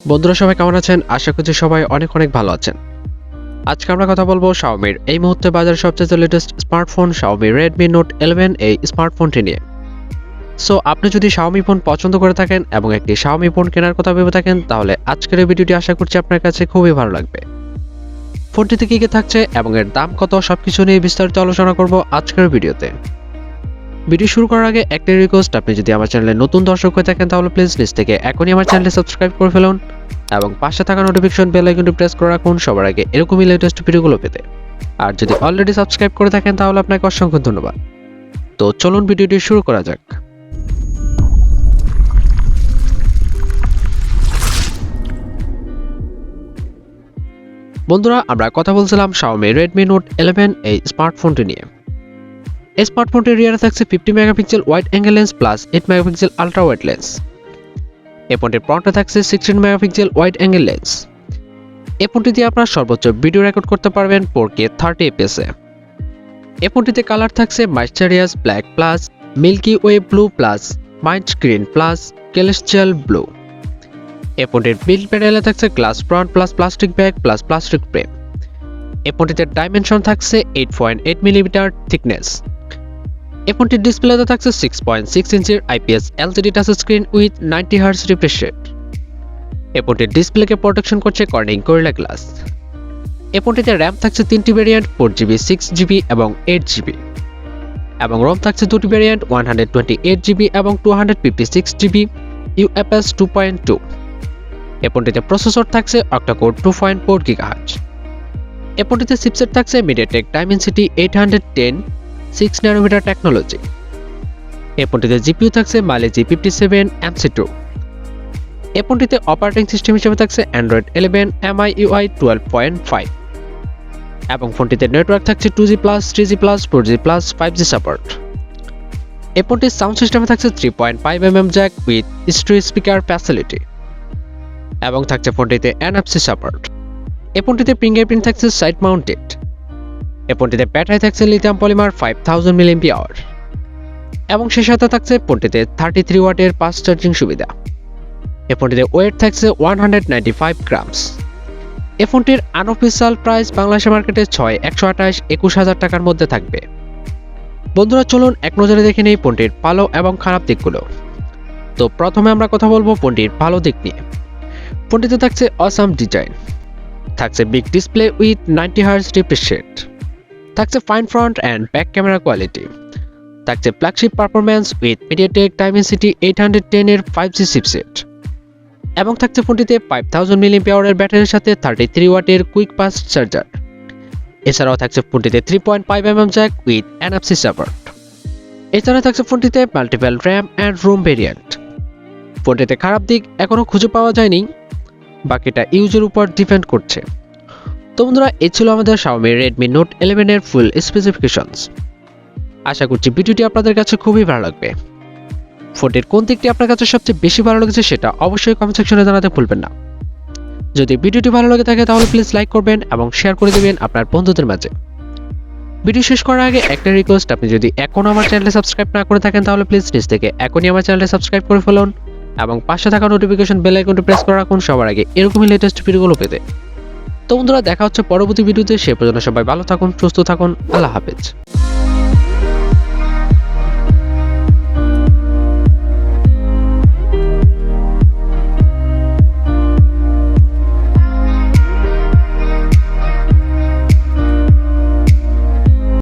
বন্ধুরা সবাই কেমন আছেন? আশা করছি সবাই অনেক ভালো আছেন। আজকে আমরা কথা বলবো Xiaomiর এই মুহূর্তে বাজারে সবচেয়ে latest smartphone Xiaomi Redmi Note 11 এই স্মার্টফোনটি নিয়ে। সো আপনি যদি Xiaomi ফোন পছন্দ করে থাকেন এবং একটি Xiaomi ফোন কেনার কথা ভেবে থাকেন তাহলে আজকের এই ভিডিওটি আশা করছি আপনার কাছে খুবই ভালো লাগবে। ফোনটিতে কি থাকছে এবং এর দাম কত সবকিছু নিয়ে বিস্তারিত আলোচনা করব আজকের ভিডিওতে। ভিডিও শুরু করার আগে একটা রিকোয়েস্ট, আপনি যদি আমার চ্যানেলে নতুন দর্শক হয়ে থাকেন তাহলে প্লিজ নিচ থেকে এখনই আমার চ্যানেলে সাবস্ক্রাইব করে ফেলুন এবং পাশে থাকা নোটিফিকেশন বেল আইকনটি প্রেস করে রাখুন সবার আগে এরকমই লেটেস্ট ভিডিওগুলো পেতে। আর যদি অলরেডি সাবস্ক্রাইব করে থাকেন তাহলে আপনাকে অসংখ্য ধন্যবাদ। তো চলুন ভিডিওটি শুরু করা যাক। বন্ধুরা আমরা কথা বলছিলাম Xiaomi Redmi Note 11 এই স্মার্টফোনটি নিয়ে। এই স্মার্টফোনটির রিয়ারে থাকছে 50 megapixel wide angle lens plus 8 megapixel ultra wide lens. এই ফোনটির ফ্রন্টে থাকছে 16 মেগাপিক্সেল ওয়াইড অ্যাঙ্গেল লেন্স। এই ফোনটি দিয়ে আপনারা সর্বোচ্চ ভিডিও রেকর্ড করতে পারবেন 4K 30 fps এ। এই ফোনটিতে কালার থাকছে mysterious black plus milky way blue plus mint green plus celestial blue. এই ফোনটির বিল্ড প্যানেলে থাকছে glass front plus plastic back plus plastic frame. এই ফোনটিতে ডাইমেনশন থাকছে 8.8 মিলিমিটার থিকনেস। এই ফোনটির ডিসপ্লেতে থাকছে 6.6 ইঞ্চির IPS LCD touch screen with 90 hertz refresh rate. এই ফোনটির ডিসপ্লেকে প্রোটেকশন করছে কর্নিং গরিলা গ্লাস। এই ফোনটিতে র্যাম থাকছে 3টি ভেরিয়েন্ট 4GB 6GB এবং 8GB এবং রম থাকছে 2টি ভেরিয়েন্ট 128GB এবং 256GB UFS 2.2। এই ফোনটিতে প্রসেসর থাকছে অক্টা-কোর 2.4 GHz। এই ফোনটিতে চিপসেট থাকছে MediaTek Dimensity 810 6 ন্যানোমিটার টেকনোলজি। এই ফোনটিতে জিপিইউ থাকছে Mali G57 MC2। এই ফোনটিতে অপারেটিং সিস্টেম হিসেবে থাকছে Android 11 MIUI 12.5 এবং ফোনটিতে নেটওয়ার্ক থাকছে 2G+, 3G+, 4G+, 5G support. এই ফোনটির সাউন্ড সিস্টেমে থাকছে 3.5mm Jack with stereo speaker facility এবং থাকছে ফোনটিতে NFC সাপোর্ট। এই ফোনটিতে ফিঙ্গারপ্রিন্ট থাকছে সাইড মাউন্টেড। এই ফোনটিতে ব্যাটারি থাকছে লিথিয়াম পলিমার 5000 mAh এবং সেই সাথে থাকছে ফোনটিতে 33 ওয়াটের ফাস্ট চার্জিং সুবিধা। এই ফোনটিতে ওয়েট থাকছে 195 গ্রামস। এই ফোনটির আনঅফিশিয়াল প্রাইস বাংলাদেশের মার্কেটে 128-21000 টাকার মধ্যে থাকবে। বন্ধুরা চলুন এক নজরে দেখে নেই ফোনটির ভালো এবং খারাপ দিকগুলো। তো প্রথমে আমরা কথা বলবো ফোনটির ভালো দিক নিয়ে। ফোনটিতে থাকছে অসাম ডিজাইন, থাকছে big display with 90 hertz refresh rate, থাকছে fine front and back camera quality, থাকছে flagship performance with MediaTek Dimensity 810 এর 5G চিপসেট এবং থাকছে ফোনটিতে 5000 mAh এর ব্যাটারির সাথে 33 ওয়াটের কুইক ফাস্ট চার্জার। এছাড়াও থাকছে ফোনটিতে 3.5mm Jack with NFC support. এছাড়া থাকছে ফোনটিতে multiple RAM and ROM variant. ফোনটিতে খারাপ দিক এখনো খুঁজে পাওয়া যায়নি, বাকিটা ইউজের উপর ডিপেন্ড করছে। তো বন্ধুরা এই ছিল আমাদের Xiaomi Redmi Note 11 এর ফুল স্পেসিফিকেশনস। আশা করছি ভিডিওটি আপনাদের কাছে খুবই ভালো লাগবে। ফোনটির কোন দিকটি আপনার কাছে সবচেয়ে বেশি ভালো লেগেছে সেটা অবশ্যই কমেন্ট সেকশনে জানাতে ভুলবেন না। যদি ভিডিওটি ভালো লাগে থাকে তাহলে প্লিজ লাইক করবেন এবং শেয়ার করে দিবেন আপনার বন্ধুদের মাঝে। ভিডিও শেষ করার আগে একটা রিকোয়েস্ট, আপনি যদি এখনো আমার চ্যানেলে সাবস্ক্রাইব না করে থাকেন তাহলে প্লিজ নিচ থেকে এখনই আমার চ্যানেলে সাবস্ক্রাইব করে ফেলুন এবং পাশে থাকা নোটিফিকেশন বেল আইকনটি প্রেস করে রাখুন সবার আগে এরকমই লেটেস্ট ভিডিওগুলো পেতে। তো বন্ধুরা দেখা হচ্ছে পরবর্তী ভিডিওতে, সে পর্যন্ত সবাই ভালো থাকুন, সুস্থ থাকুন, আল্লাহ হাফেজ।